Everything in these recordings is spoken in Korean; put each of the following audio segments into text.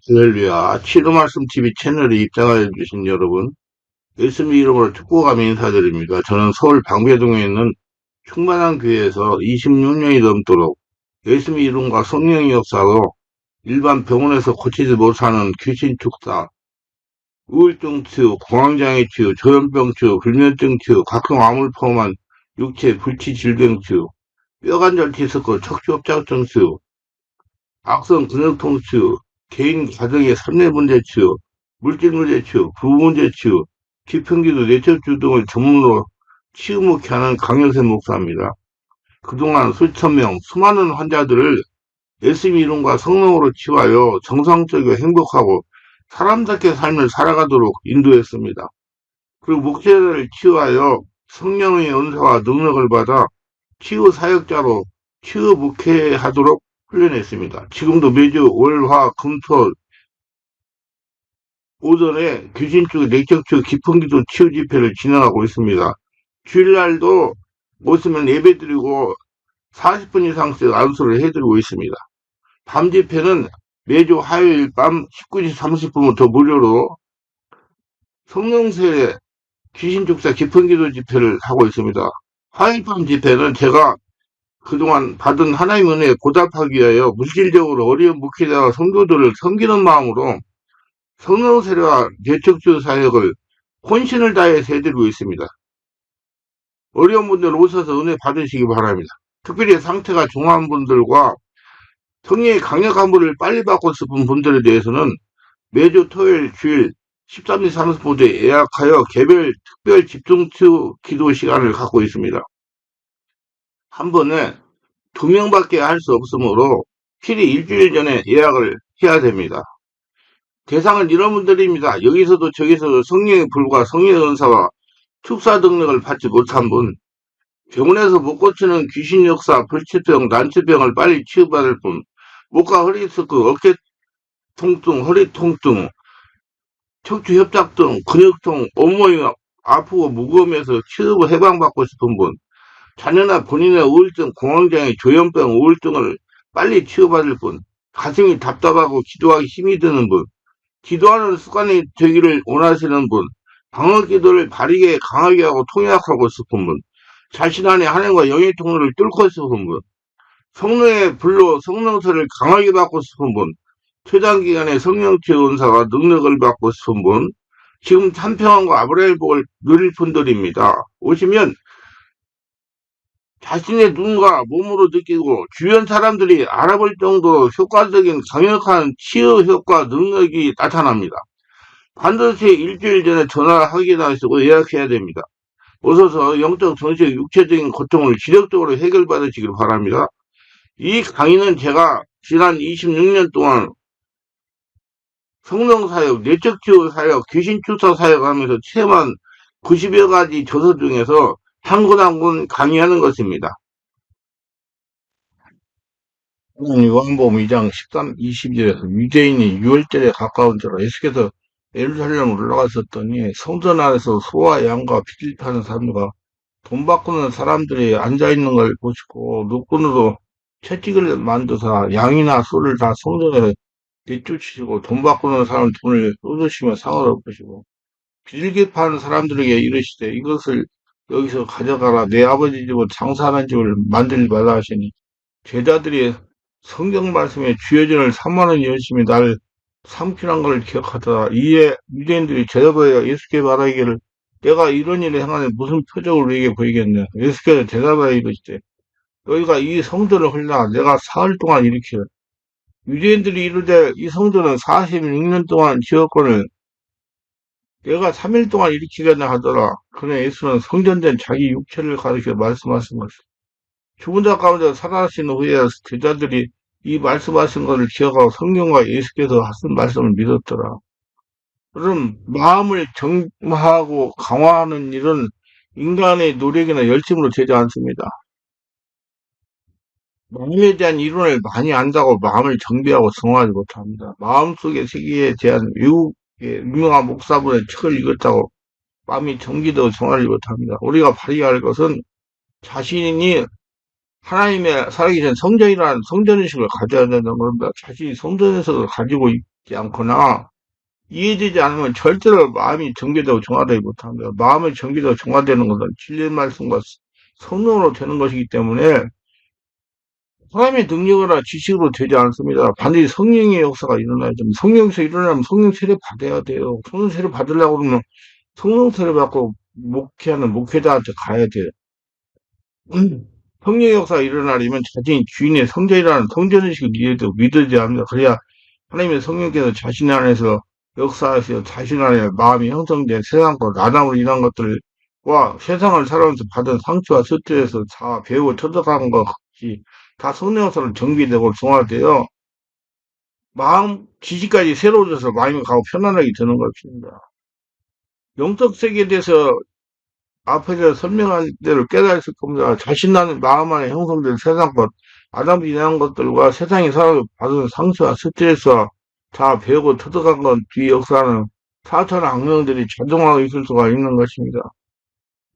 할렐루야. 치료말씀TV 채널에 입장하여 주신 여러분, 예수님 이름으로 축복하며 인사드립니다. 저는 서울 방배동에 있는 충만한 교회에서 26년이 넘도록 예수님 이름과 성령의 역사로 일반 병원에서 고치지 못하는 귀신 축사, 우울증 치유, 공황장애 치유, 조현병 치유, 불면증 치유, 각종 암을 포함한 육체 불치 질병 치유, 뼈관절 디스크, 척추협착증 치유, 악성 근육통 치유, 개인 가정의 산내 문제 치유, 물질 문제 치유, 부부 문제 치유, 기평기도 뇌척추 등을 전문으로 치유묵게 하는 강영세 목사입니다. 그동안 수천 명, 수많은 환자들을 예수님 이름과 성령으로 치유하여 정상적이고 행복하고 사람답게 삶을 살아가도록 인도했습니다. 그리고 목회자를 치유하여 성령의 은사와 능력을 받아 치유 사역자로 치유 목회하도록 훈련했습니다. 지금도 매주 월, 화, 금, 토 오전에 귀신축, 내적축, 기풍기도 치유 집회를 진행하고 있습니다. 주일날도 오시면 예배드리고 40분 이상씩 안수를 해드리고 있습니다. 밤 집회는 매주 화요일 밤 19시 30분부터 무료로 성령세례 귀신축사 기풍기도 집회를 하고 있습니다. 화요일 밤 집회는 제가 그동안 받은 하나님의 은혜에 보답하기 위하여 물질적으로 어려운 목회자와 성도들을 섬기는 마음으로 성령세례와 뇌척추 사역을 혼신을 다해서 해드리고 있습니다. 어려운 분들 오셔서 은혜 받으시기 바랍니다. 특별히 상태가 중한 분들과 성령의 강력한 불을 빨리 받고 싶은 분들에 대해서는 매주 토요일 주일 13시 30분에 예약하여 개별 특별 집중 기도 시간을 갖고 있습니다. 한 번에 2명밖에 할 수 없으므로 필히 일주일 전에 예약을 해야 됩니다. 대상은 이런 분들입니다. 여기서도 저기서도 성령의 불과 성령의 은사와 축사 능력을 받지 못한 분, 병원에서 못 고치는 귀신 역사, 불치병, 난치병을 빨리 치유받을 분, 목과 허리 디스크, 어깨 통증, 허리 통증, 척추 협착증, 근육통, 온몸이 아프고 무거움에서 치유 해방받고 싶은 분, 자녀나 본인의 우울증, 공황장애, 조현병, 우울증을 빨리 치유받을 분, 가슴이 답답하고 기도하기 힘이 드는 분, 기도하는 습관이 되기를 원하시는 분, 방언 기도를 바르게 강하게 하고 통역하고 싶은 분, 자신 안에 하나님과 영의 통로를 뚫고 싶은 분, 성령의 불로 성령서를 강하게 받고 싶은 분, 최단 기간에 성령치유 은사와 능력을 받고 싶은 분, 지금 참평안과 아브라엘 복을 누릴 분들입니다. 오시면 자신의 눈과 몸으로 느끼고 주변 사람들이 알아볼 정도로 효과적인 강력한 치유 효과 능력이 나타납니다. 반드시 일주일 전에 전화를 확인하시고 예약해야 됩니다. 오셔서 영적, 정신적, 육체적인 고통을 기력적으로 해결받으시길 바랍니다. 이 강의는 제가 지난 26년 동안 성령사역, 내적치유 사역, 귀신출사 사역하면서 체험한 90여 가지 저서 중에서 한 군 한 군 강의하는 것입니다. 요한복음 2장 13, 22절에서 유대인이 6월절에 가까운 때로 예수께서 예루살렘 올라갔었더니 성전 안에서 소와 양과 피를 파는 사람과 돈 바꾸는 사람들이 앉아있는 걸 보시고 눈꾼으로 채찍을 만드사 양이나 소를 다 성전에 내쫓으시고 돈 바꾸는 사람 돈을 쏟으시며 상을 엎으시고 비둘기 파는 사람들에게 이르시되 이것을 여기서 가져가라. 내 아버지 집은 장사하는 집을 만들지 말라 하시니 제자들이 성경 말씀에 주여진을 3만원 열심히 날 삼키는 것을 기억하더라. 이에 유대인들이 대답하여 예수께 말하기를 내가 이런 일을 행하니 무슨 표적을 우리에게 보이겠냐. 예수께서 대답하여 이르시되 너희가 이 성전을 헐라 내가 사흘 동안 일으키라. 유대인들이 이르되 이 성전은 46년 동안 지었거늘 내가 3일 동안 일으키겠냐 하더라. 그러나 예수는 성전된 자기 육체를 가리켜 말씀하신 것이다. 죽은 자 가운데 살아나신 후에 제자들이 이 말씀하신 것을 기억하고 성경과 예수께서 하신 말씀을 믿었더라. 그럼 마음을 정화하고 강화하는 일은 인간의 노력이나 열심으로 되지 않습니다. 마음에 대한 이론을 많이 안다고 마음을 정비하고 정화하지 못합니다. 마음속의 세계에 대한 외국의 유명한 목사분의 책을 읽었다고 마음이 정비되고 정화를 못합니다. 우리가 발휘할 것은 자신이 하나님의 살아계신 성전이라는 성전의식을 가져야 된다는 겁니다. 자신이 성전의식을 가지고 있지 않거나 이해되지 않으면 절대로 마음이 정죄되고 정화되지 못합니다. 마음이 정죄되고 정화되는 것은 진리의 말씀과 성령으로 되는 것이기 때문에 사람의 능력이나 지식으로 되지 않습니다. 반드시 성령의 역사가 일어나야 됩니다. 성령 역사 일어나면 성령 세례 받아야 돼요. 성령 세례 받으려고 그러면 성령 세례 받고 목회하는 목회자한테 가야 돼요. 성령 역사가 일어나려면 자신이 주인의 성전이라는 성전의식을 믿어야 합니다. 그래야 하나님의 성령께서 자신 안에서 역사하셔 자신 안에 마음이 형성된 세상과 나담으로 인한 것들과 세상을 살아오면서 받은 상처와 스트레스 다 배우고 터득한 것이 다 성령 역사로 정비되고 중화되어 마음 지식까지 새로워져서 마음이 가고 편안하게 되는 것입니다. 영적 세계에 대해서 앞에서 설명한 대로 깨달았을 겁니다. 자신 안에 마음 안에 형성된 세상 것, 아담이 인한 것들과 세상이 살아 받은 상처와 스트레스와 다 배우고 터득한 것 뒤 역사는 사천의 악령들이 자동화하고 있을 수가 있는 것입니다.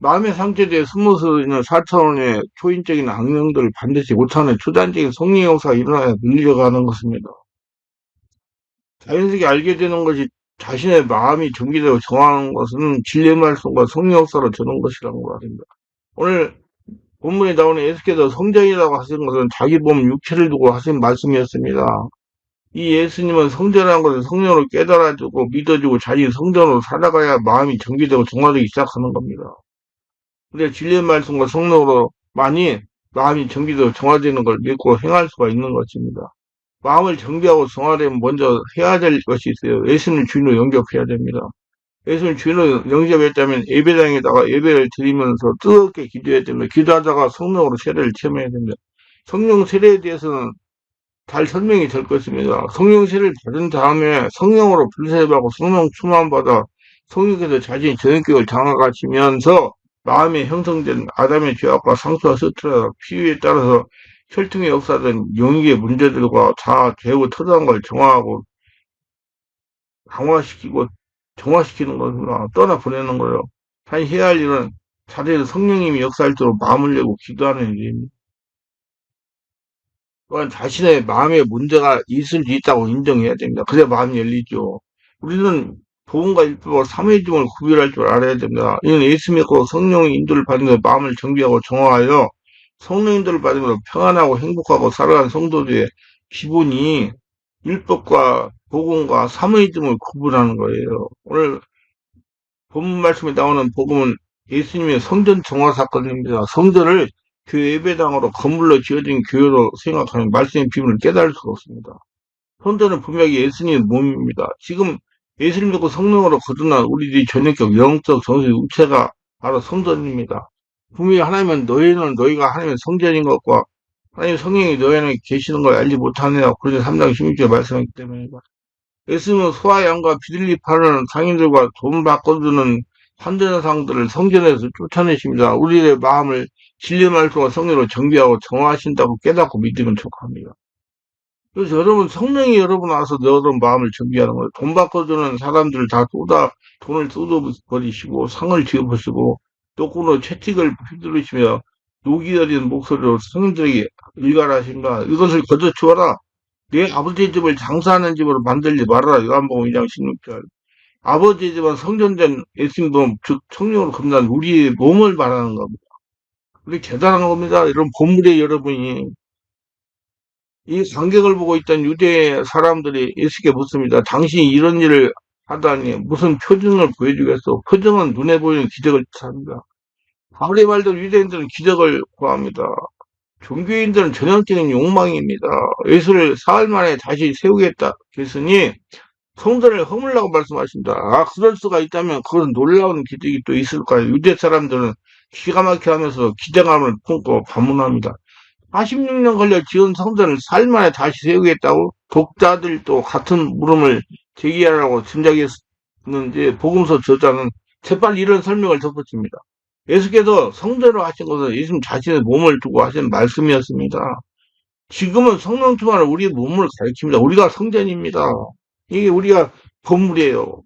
마음의 상처에 대해 숨어서 있는 4차원의 초인적인 악령들을 반드시 5차원의 초단적인 성령 역사가 일어나야 밀려가는 것입니다. 자연스럽게 알게 되는 것이 자신의 마음이 정비되고 정하는 것은 진리의 말씀과 성령 역사로 되는 것이라는 말입니다. 오늘 본문에 나오는 예수께서 성전이라고 하신 것은 자기 몸 육체를 두고 하신 말씀이었습니다. 이 예수님은 성전이라는 것을 성령으로 깨달아주고 믿어주고 자기 성전으로 살아가야 마음이 정비되고 정화되기 시작하는 겁니다. 근데 진리의 말씀과 성령으로 많이 마음이 정비되고 정화되는 걸 믿고 행할 수가 있는 것입니다. 마음을 정비하고 정화되면 먼저 해야 될 것이 있어요. 예수님 주인으로 영접해야 됩니다. 예수님 주인으로 영접했다면 예배당에다가 예배를 드리면서 뜨겁게 기도해야 됩니다. 기도하다가 성령으로 세례를 체험해야 됩니다. 성령 세례에 대해서는 잘 설명이 될 것입니다. 성령 세례를 받은 다음에 성령으로 불세례받고 성령 충만받아 성령께서 자신의 전인격을 장악하시면서 마음에 형성된 아담의 죄악과 상처와 스트레스, 피유에 따라서 혈통에 역사된 영역의 문제들과 다 배우 터득한 걸 정화하고 강화시키고 정화시키는 것으로 떠나보내는 거예요. 자기 해야 할 일은 자리에서 성령님이 역사할 때로 마음을 내고 기도하는 일입니다. 또한 자신의 마음에 문제가 있을 수 있다고 인정해야 됩니다. 그래야 마음이 열리죠. 우리는 복음과 율법과 삼위일중을 구별할 줄 알아야 됩니다. 이는 예수 믿고 성령의 인도를 받으며 마음을 정비하고 정화하여 성령 인도를 받으며 평안하고 행복하고 살아가는 성도들의 기본이 율법과 복음과 삼위일중을 구분하는 거예요. 오늘 본문 말씀에 나오는 복음은 예수님의 성전 정화 사건입니다. 성전을 교회 예배당으로 건물로 지어진 교회로 생각하면 말씀의 비밀을 깨달을 수가 없습니다. 성전은 분명히 예수님의 몸입니다. 지금 예수님 믿고 성령으로 거듭난 우리들이 전형적 영적 정신 육체가 바로 성전입니다. 분명히 하나님은 너희는 너희가 하나님의 성전인 것과 하나님의 성령이 너희 안에 계시는 걸 알지 못하느냐. 그래서 3장 16절에 말씀하기 때문입니다. 예수님은 소와 양과 비둘기 파는 상인들과 돈 바꿔주는 환전상들을 성전에서 쫓아내십니다. 우리의 마음을 진리 말씀과 성령으로 정비하고 정화하신다고 깨닫고 믿으면 족합니다. 그래서 여러분 성령이 여러분 와서 여러분 마음을 정비하는 거예요. 돈 바꿔주는 사람들을 다 돈을 쏟아버리시고 상을 지어보시고 또꾸로 채찍을 휘두르시며 녹이 어린 목소리로 성인들에게 일갈하신다. 이것을 거둬치워라. 내 아버지의 집을 장사하는 집으로 만들지 말아라. 요한복음 2장 16절. 아버지의 집은 성전된 예수님 몸, 즉 성령으로 겁난 우리의 몸을 말하는 겁니다. 우리 대단한 겁니다. 이런 본물의 여러분이 이 간격을 보고 있던 유대 사람들이 예수께 묻습니다. 당신이 이런 일을 하다니 무슨 표징을 보여주겠어? 표징은 눈에 보이는 기적을 뜻합니다. 아무리 말도 유대인들은 기적을 구합니다. 종교인들은 전형적인 욕망입니다. 예수를 사흘 만에 다시 세우겠다 했으니 성전을 허물라고 말씀하신다. 아, 그럴 수가 있다면 그것은 놀라운 기적이 또 있을까요? 유대 사람들은 기가 막히게 하면서 기대감을 품고 반문합니다. 46년 걸려 지은 성전을 사흘 만에 다시 세우겠다고 독자들도 같은 물음을 제기하라고 짐작했는지 복음서 저자는 재빨리 이런 설명을 덧붙입니다. 예수께서 성전으로 하신 것은 예수님 자신의 몸을 두고 하신 말씀이었습니다. 지금은 성령 충만을 우리의 몸을 가리킵니다. 우리가 성전입니다. 이게 우리가 건물이에요.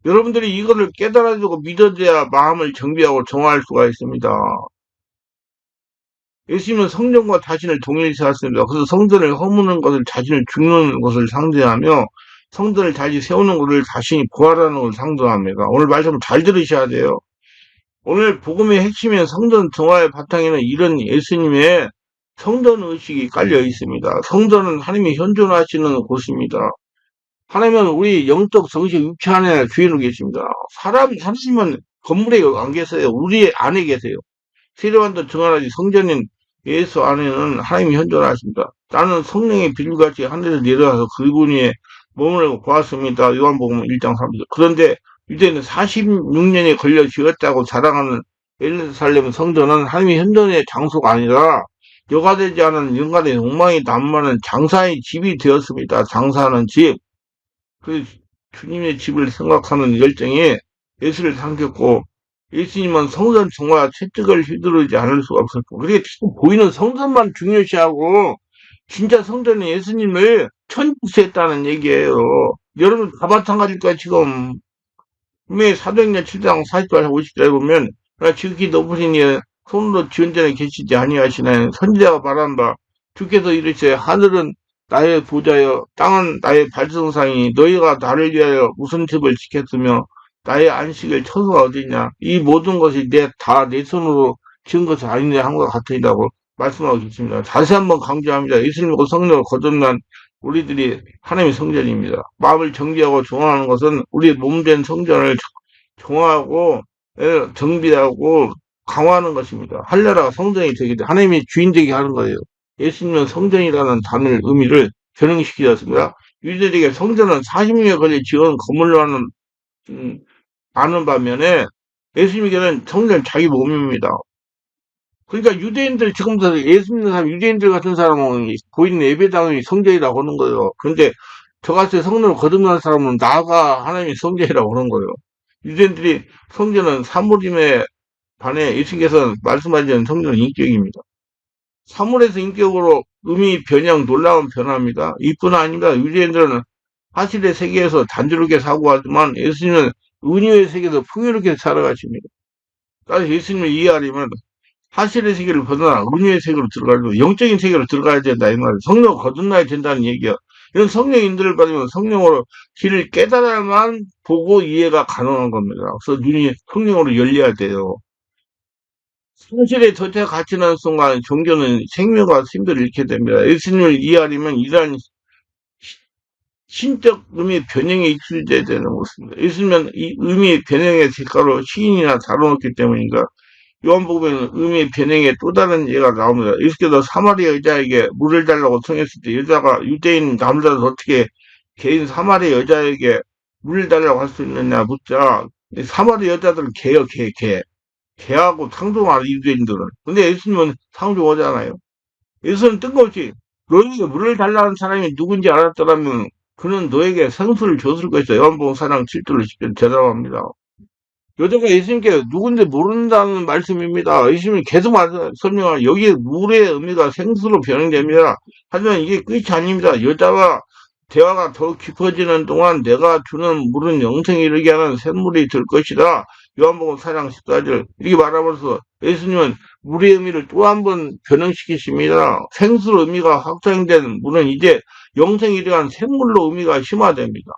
여러분들이 이거를 깨달아주고 믿어줘야 마음을 정비하고 정화할 수가 있습니다. 예수님은 성전과 자신을 동일시하였습니다. 그래서 성전을 허무는 것을 자신을 죽는 것을 상징하며 성전을 다시 세우는 것을 자신이 부활하는 것을 상징합니다. 오늘 말씀을 잘 들으셔야 돼요. 오늘 복음의 핵심인 성전 정화의 바탕에는 이런 예수님의 성전 의식이 깔려 있습니다. 성전은 하나님이 현존하시는 곳입니다. 하나님은 우리 영적 정신 육체 안에 주인으로 계십니다. 하나님은 건물에 안 계세요. 우리 안에 계세요. 세례반도 정하라지 성전인 예수 안에는 하나님이 현존하십니다. 나는 성령의 비둘같이 하늘에서 내려와서 그분이 몸을 보았습니다. 요한복음 1장 3절. 그런데 유대인은 46년이 걸려 지었다고 자랑하는 예루살렘 성전은 하나님의 현존의 장소가 아니라 여과되지 않은 인간의 욕망이 난무하는 장사의 집이 되었습니다. 장사하는 집. 그 주님의 집을 생각하는 열정이 예수를 삼켰고 예수님은 성전 정화 채찍을 휘두르지 않을 수가 없었고 그게 자꾸 보이는 성전만 중요시하고 진짜 성전은 예수님을 천국시했다는 얘기예요. 여러분 다 마찬가지일 거야 지금. 분명히 사도행전 7장 40절 50절에 보면 지극히 높으신 이 손으로 지은 전에 계시지 아니하시나요. 선지자가 말한 바 주께서 이르시되 하늘은 나의 보좌여 땅은 나의 발성상이 너희가 나를 위하여 무슨 집을 지켰으며 나의 안식일 처소가 어디냐. 이 모든 것이 다 내 손으로 지은 것이 아니냐 한 것 같으리라고 말씀하고 계십니다. 다시 한번 강조합니다. 예수님과 성령을 거듭난 우리들이 하나님의 성전입니다. 마음을 정비하고 정화하는 것은 우리 몸된 성전을 정화하고 정비하고 강화하는 것입니다. 할례라가 성전이 되게 돼 하나님이 주인 되게 하는 거예요. 예수님은 성전이라는 단어의 의미를 변형시키셨습니다. 유대들에게 성전은 40년에 걸려 지은 건물로 아는 반면에 예수님에게는 성전은 자기 몸입니다. 그러니까 유대인들 지금도 예수 믿는 사람, 유대인들 같은 사람은 보이는 예배당이 성전이라고 하는 거예요. 그런데 저같이 성령을 거듭난 사람은 나가 하나님이 성전이라고 하는 거예요. 유대인들이 성전은 사물임에 반해 예수께서는 말씀하시는 성전은 인격입니다. 사물에서 인격으로 의미 변형, 놀라운 변화입니다. 이뿐 아닙니다. 유대인들은 사실의 세계에서 단조롭게 사고하지만 예수님은 은유의 세계에서 풍요롭게 살아가십니다. 따라서 예수님을 이해하려면 사실의 세계를 벗어나 은유의 세계로 들어가려고 영적인 세계로 들어가야 된다 이 말이에요. 성령 거듭나야 된다는 얘기야. 이런 성령 인도를 받으면 성령으로 길을 깨달아만 보고 이해가 가능한 겁니다. 그래서 눈이 성령으로 열려야 돼요. 사실에 도착 가치는 순간 종교는 생명과 힘들을 잃게 됩니다. 예수님을 이해하려면 이러한 신적 의미 변형에 익숙해져야 되는 것입니다. 예수님은 이 의미 변형의 색깔로 시인이나 다뤄놓기 때문인가 요한복음에는 의미 변형의 또 다른 예가 나옵니다. 예수께서 사마리아 여자에게 물을 달라고 청했을 때 여자가 유대인 남자도 어떻게 개인 사마리아 여자에게 물을 달라고 할 수 있느냐 묻자 사마리아 여자들은 개요 개. 개하고 상종하는 유대인들은. 근데 예수님은 상종하잖아요. 예수는 뜬금없이 너에게 물을 달라는 사람이 누군지 알았더라면 그는 너에게 생수를 줬을 것이다. 요한복음 4장 7절로 10절 대답합니다. 여자가 예수님께 누군지 모른다는 말씀입니다. 예수님이 계속 설명하는 여기에 물의 의미가 생수로 변형됩니다. 하지만 이게 끝이 아닙니다. 여자와 대화가 더 깊어지는 동안 내가 주는 물은 영생에 이르게 하는 샘물이 될 것이다. 요한복음 4장 14절 이렇게 말하면서 예수님은 물의 의미를 또 한 번 변형시키십니다. 생수로 의미가 확장된 물은 이제 영생에 이르게 하는 샘물로 의미가 심화됩니다.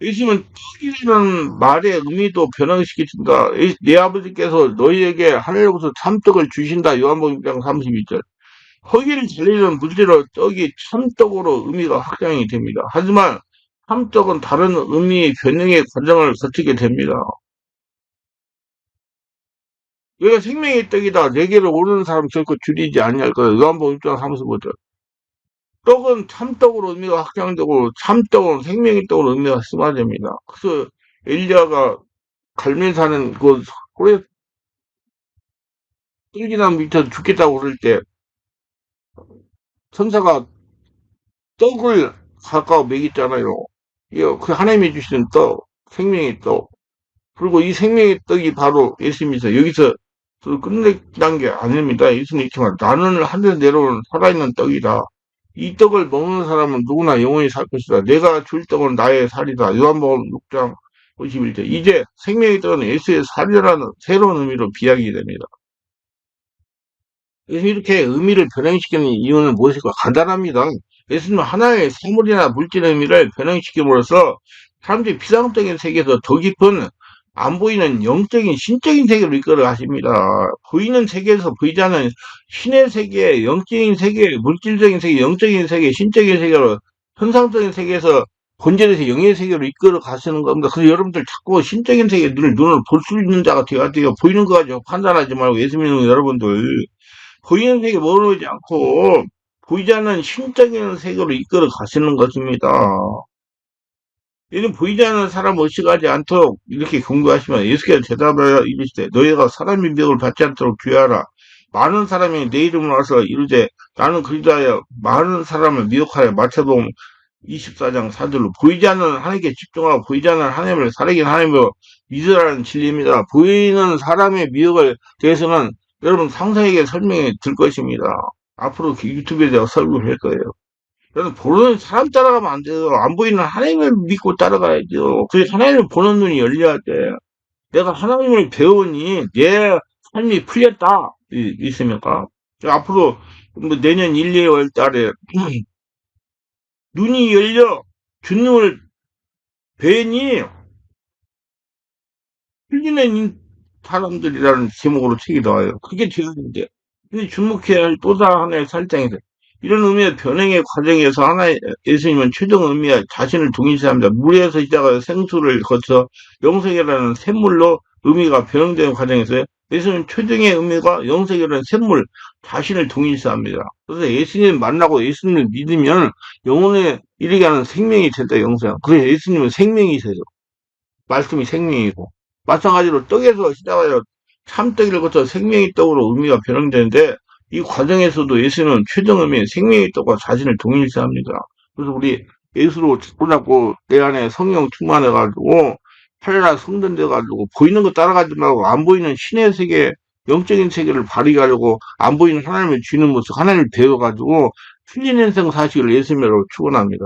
예수님은 떡이라는 말의 의미도 변형시키신다. 내 아버지께서 너희에게 하늘로부터 참떡을 주신다. 요한복음 1장 32절. 허기를 달리는 물질로 떡이 참떡으로 의미가 확장이 됩니다. 하지만 참떡은 다른 의미의 변형의 과정을 거치게 됩니다. 너희가 생명의 떡이다. 내게로 오르는 사람 결코 줄이지 아니할 거다. 요한복음 1장 35절. 떡은 참떡으로 의미가 확장되고 참떡은 생명의 떡으로 의미가 심화됩니다. 그래서 엘리야가 갈멜 사는 그 호렙 뜰기나무 밑에서 죽겠다고 그럴 때 천사가 떡을 가까워 먹였잖아요. 이거 그 하나님이 주시는 떡, 생명의 떡. 그리고 이 생명의 떡이 바로 예수님이세요. 여기서 끝내는 게 아닙니다. 예수님 이렇게 말 나는 하늘에서 내려오는 살아있는 떡이다. 이 떡을 먹는 사람은 누구나 영원히 살 것이다. 내가 줄 떡은 나의 살이다. 요한복음 6장 51절. 이제 생명의 떡은 예수의 살이라는 새로운 의미로 비약이 됩니다. 그래서 이렇게 의미를 변형시키는 이유는 무엇일까? 간단합니다. 예수님은 하나의 사물이나 물질의 의미를 변형시킴으로써 사람들이 비상적인 세계에서 더 깊은 안 보이는 영적인 신적인 세계로 이끌어 가십니다. 보이는 세계에서 보이지 않는 신의 세계, 영적인 세계, 물질적인 세계, 영적인 세계, 신적인 세계로 현상적인 세계에서 본질에서 영의 세계로 이끌어 가시는 겁니다. 그래서 여러분들 자꾸 신적인 세계에 눈을 볼 수 있는 자가 되어야 돼요. 보이는 거 가지고 판단하지 말고 예수 믿는 여러분들. 보이는 세계 모르지 않고 보이지 않는 신적인 세계로 이끌어 가시는 것입니다. 이는 보이지 않는 사람 의식하지 않도록 이렇게 경고하시면 예수께서 대답하여 이르시되 너희가 사람의 미혹을 받지 않도록 주의하라. 많은 사람이 내 이름으로 와서 이르되 나는 그리스도여 많은 사람을 미혹하여 마태복음 24장 4절로 보이지 않는 하나님께 집중하고 보이지 않는 하나님을 살아계신 하나님을 믿으라는 진리입니다. 보이는 사람의 미혹을 대해서는 여러분 상세하게 설명해 줄 것입니다. 앞으로 유튜브에 대해 설명을 할 거예요. 그래서 보는 사람 따라가면 안 돼요. 안 보이는 하나님을 믿고 따라가야죠. 그래서 하나님을 보는 눈이 열려야 돼. 내가 하나님을 배우니 내 삶이 풀렸다. 있습니까? 앞으로 뭐 내년 1, 2월 달에 눈이 열려 주님을 뵈니 풀리는 사람들이라는 제목으로 책이 나와요. 그게 되었는데 근데 주목해야 할 또 다른 하나의 살장이다. 이런 의미의 변형의 과정에서 예수님은 최종 의미와 자신을 동일시합니다. 물에서 시작하여 생수를 거쳐 영생이라는 샘물로 의미가 변형되는 과정에서 예수님은 최종의 의미가 영생이라는 샘물 자신을 동일시합니다. 그래서 예수님 만나고 예수님을 믿으면 영혼에 이르게 하는 생명이 된다, 영생. 그래서 예수님은 생명이세요. 말씀이 생명이고. 마찬가지로 떡에서 시작하여 참떡을 거쳐 생명의 떡으로 의미가 변형되는데 이 과정에서도 예수는 최종 의미의 생명의 떡과 자신을 동일시합니다. 그래서 우리 예수로 붙잡고 내 안에 성령 충만해가지고 하나님 성전돼가지고 보이는 거 따라가지 말고 안 보이는 신의 세계, 영적인 세계를 발휘하려고 안 보이는 하나님을 쥐는 모습, 하나님을 배워가지고 틀린 인생 사실을 예수님으로 축원합니다.